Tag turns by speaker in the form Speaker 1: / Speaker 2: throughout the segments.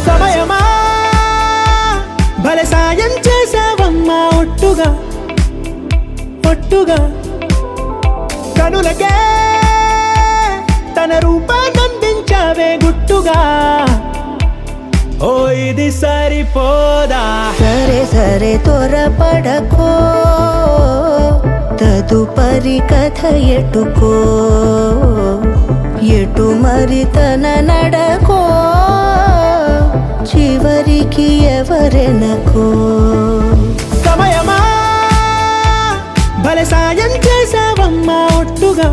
Speaker 1: సమయమా భలే సాయం చేసావమ్మా ఒట్టుగా ఒట్టుగా కనులకే తన రూపాన్నందించావే గుట్టుగా ఓ ఇది సరిపోదా
Speaker 2: సరే సరే త్వరపడకో తదుపరి కథ ఎటుకో ఎటు మరి తన నడకో చివరికి ఎవరెనకో
Speaker 1: సమయమా భలే సాయం చేసావమ్మా ఒట్టుగా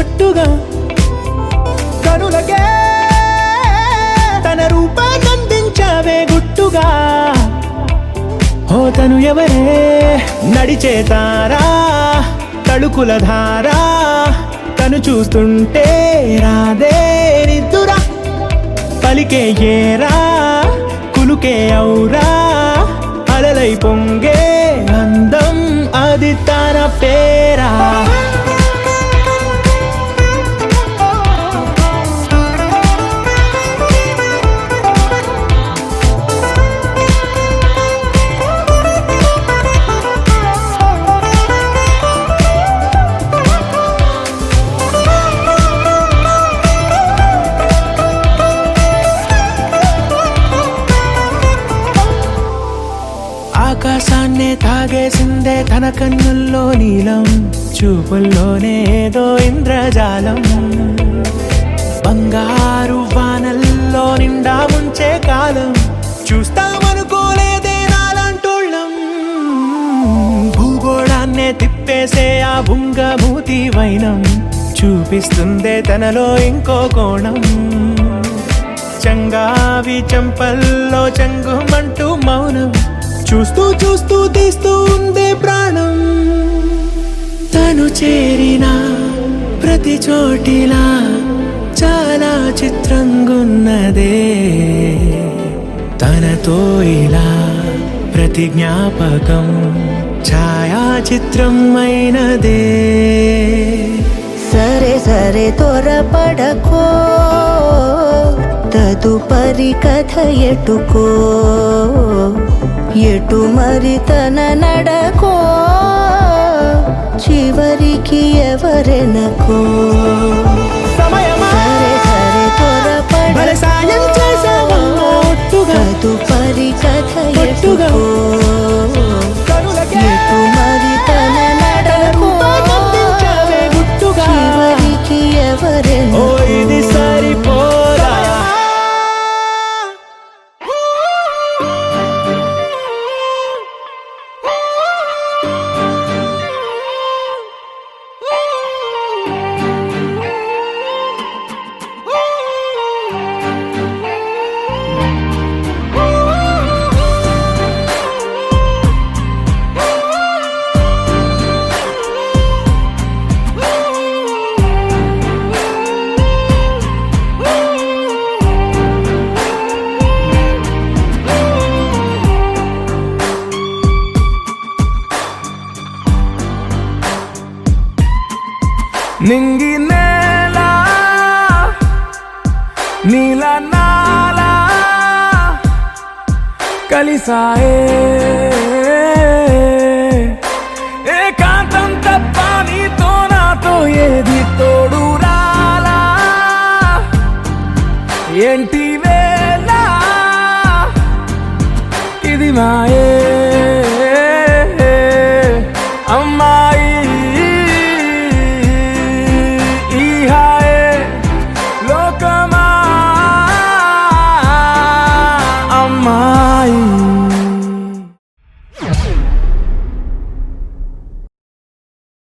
Speaker 1: ఒట్టుగా కనులకే తన రూపాన్నందించావే గుట్టుగా ఓ తను ఎవరే నడిచే తారా తళుకుల ధారా తను చూస్తుంటే రాదే నిద్దురా పలికే ఏరా కులుకే ఔరా అలలై పొంగే అందం అది తన పేరా ఆకాశాన్నే తాగేసిందే తన కన్నుల్లో నీలం చూపుల్లోనే ఏదో ఇంద్రజాలం బంగారు వానల్లో నిండా ఉంచే కాలం చూస్తామనుకోలేదే నాలంటోళ్ళం భూగోళాన్నే తిప్పేసే ఆ బుంగమూతి వైనం చూపిస్తుందే తనలో ఇంకో కోణం చంగావి చంపల్లో చంగుమంటూ మౌనం చూస్తూ చూస్తూ తీస్తూ ఉందే ప్రాణం తను చేరిన ప్రతి చోటిలా చాలా చిత్రంగున్నదే తనతో ఇలా ప్రతి జ్ఞాపకం ఛాయాచిత్రం అయినదే
Speaker 2: సరే సరే త్వరపడకో తదుపరి కథ ఎటుకో ఎటు మరి తన నడకో చివరికి ఎవరెనకో
Speaker 1: సమయమా
Speaker 2: సరే సరే
Speaker 1: భలే సాయం చేసావమ్మా ఒట్టుగా
Speaker 2: తదుపరి కథ
Speaker 1: ఒట్టుగా
Speaker 2: ఎటుకో
Speaker 1: కనులకే
Speaker 2: ఎటు మరి తన నడకో
Speaker 1: రూపాన్నందించావే గుట్టుగా
Speaker 2: చివరికి
Speaker 1: ఓ
Speaker 2: ఎవరెనకో
Speaker 1: ఇది సరిపోదా నింగి నేల నీల నాల కలిసాయే ఏకాంతం తప్ప నీతో నాతో ఏది తోడు రాలా ఏంటి వేళ ఇది మాయే